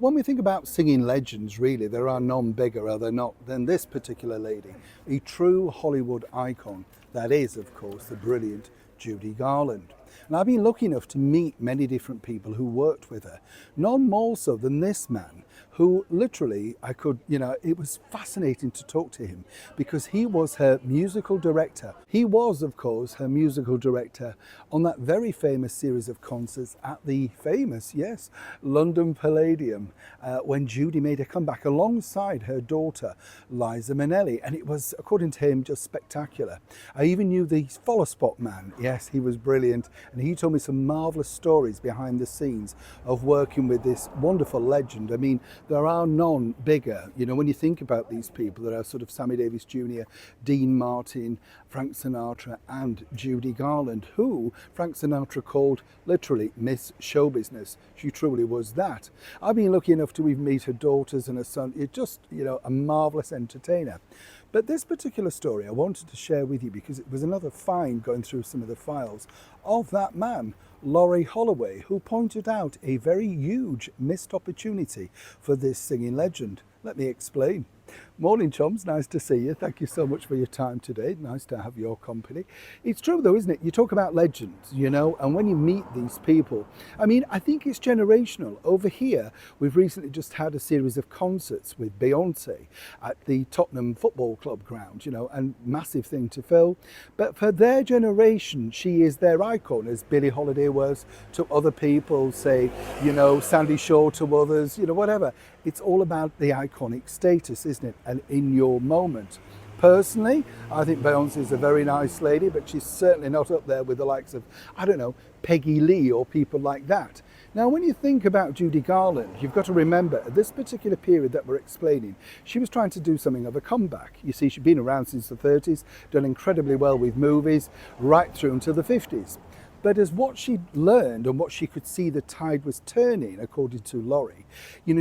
When we think about singing legends, really, there are none bigger, are there not, than this particular lady, a true Hollywood icon. That is, of course, the brilliant Judy Garland. And I've been lucky enough to meet many different people who worked with her, none more so than this man, who literally it was fascinating to talk to him because he was her musical director. He was, of course, her musical director on that very famous series of concerts at the famous, yes, London Palladium, when Judy made a comeback alongside her daughter, Liza Minnelli. And it was, according to him, just spectacular. I even knew the follow spot man. Yes, he was brilliant. And he told me some marvelous stories behind the scenes of working with this wonderful legend. I mean, there are none bigger. You know, when you think about these people, there are sort of Sammy Davis Jr., Dean Martin, Frank Sinatra, and Judy Garland, who Frank Sinatra called literally Miss Show Business. She truly was that. I've been lucky enough to even meet her daughters and her son. It's just, a marvelous entertainer. But this particular story I wanted to share with you because it was another find going through some of the files of that man, Laurie Holloway, who pointed out a very huge missed opportunity for this singing legend. Let me explain. Morning, chums. Nice to see you. Thank you so much for your time today. Nice to have your company. It's true though, isn't it? You talk about legends, and when you meet these people, I mean, I think it's generational. Over here, we've recently just had a series of concerts with Beyonce at the Tottenham Football Club ground, and massive thing to fill. But for their generation, she is their icon, as Billie Holiday was to other people, say, Sandy Shaw to others, whatever. It's all about the iconic status, isn't it? And in your moment. Personally, I think Beyonce is a very nice lady, but she's certainly not up there with the likes of, Peggy Lee or people like that. Now, when you think about Judy Garland, you've got to remember, at this particular period that we're explaining, she was trying to do something of a comeback. You see, she'd been around since the 30s, done incredibly well with movies, right through into the 50s. But as what she learned and what she could see the tide was turning, according to Laurie,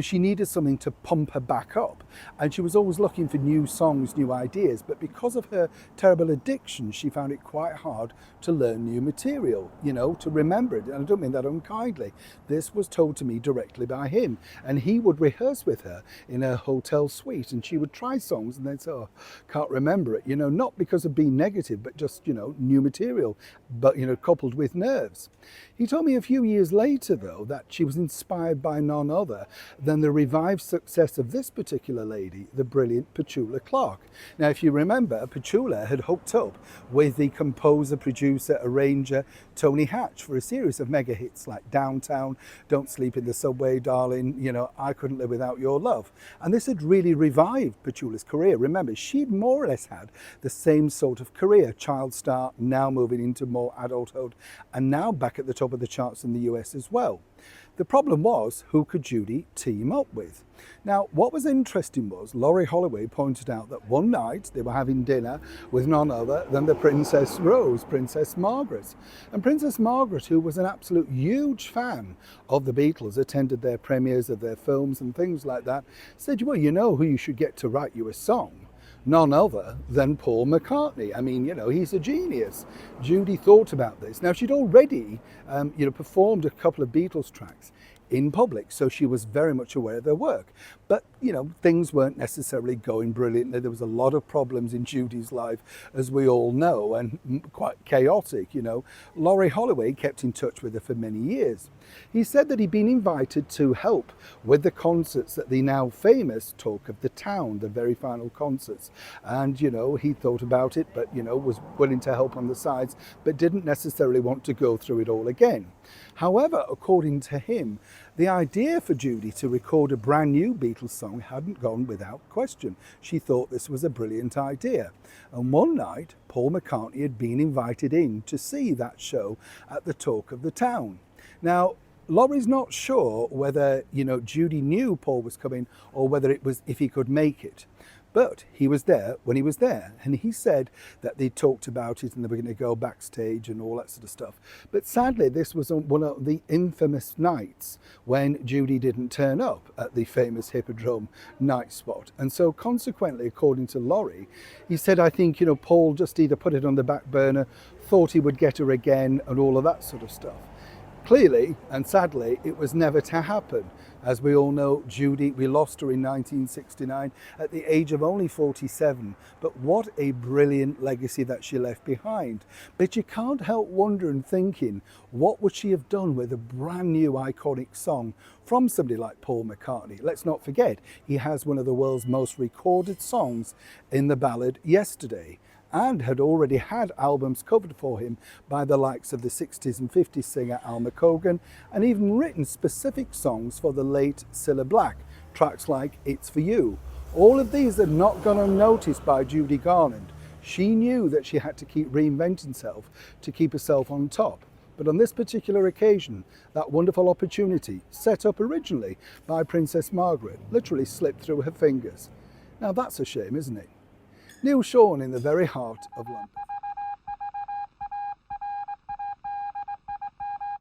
she needed something to pump her back up. And she was always looking for new songs, new ideas. But because of her terrible addiction, she found it quite hard to learn new material, to remember it. And I don't mean that unkindly. This was told to me directly by him. And he would rehearse with her in a hotel suite. And she would try songs and then say, oh, can't remember it. Not because of being negative, but just, new material. But, coupled with nerves. He told me a few years later, though, that she was inspired by none other than the revived success of this particular lady, the brilliant Petula Clark. Now, if you remember, Petula had hooked up with the composer, producer, arranger, Tony Hatch for a series of mega hits like Downtown, Don't Sleep in the Subway, Darling, I Couldn't Live Without Your Love. And this had really revived Petula's career. Remember, she'd more or less had the same sort of career, child star, now moving into more adulthood, and now back at the top of the charts in the US as well. The problem was, who could Judy team up with? Now, what was interesting was Laurie Holloway pointed out that one night they were having dinner with none other than the Princess Rose, Princess Margaret. And Princess Margaret, who was an absolute huge fan of the Beatles, attended their premieres of their films and things like that, said, well, who you should get to write you a song? None other than Paul McCartney. I mean, he's a genius. Judy thought about this. Now, she'd already, performed a couple of Beatles tracks in public, so she was very much aware of their work. But, things weren't necessarily going brilliantly. There was a lot of problems in Judy's life, as we all know, and quite chaotic, Laurie Holloway kept in touch with her for many years. He said that he'd been invited to help with the concerts at the now famous Talk of the Town, the very final concerts. And, he thought about it, but, was willing to help on the sides, but didn't necessarily want to go through it all again. However, according to him, the idea for Judy to record a brand new Beatles song hadn't gone without question. She thought this was a brilliant idea. And one night, Paul McCartney had been invited in to see that show at the Talk of the Town. Now, Laurie's not sure whether, Judy knew Paul was coming or whether it was if he could make it. But he was there when he was there, and he said that they talked about it and they were going to go backstage and all that sort of stuff. But sadly, this was one of the infamous nights when Judy didn't turn up at the famous Hippodrome night spot. And so consequently, according to Laurie, he said, I think, Paul just either put it on the back burner, thought he would get her again and all of that sort of stuff. clearly and sadly, it was never to happen. As we all know, Judy, we lost her in 1969 at the age of only 47. But what a brilliant legacy that she left behind. But you can't help wondering, thinking, what would she have done with a brand new iconic song from somebody like Paul McCartney? Let's not forget, he has one of the world's most recorded songs in the ballad Yesterday, and had already had albums covered for him by the likes of the 60s and 50s singer Al McCogan, and even written specific songs for the late Cilla Black, tracks like It's For You. All of these are not gone unnoticed by Judy Garland. She knew that she had to keep reinventing herself to keep herself on top. But on this particular occasion, that wonderful opportunity, set up originally by Princess Margaret, literally slipped through her fingers. Now that's a shame, isn't it? Neil Sean in the very heart of London.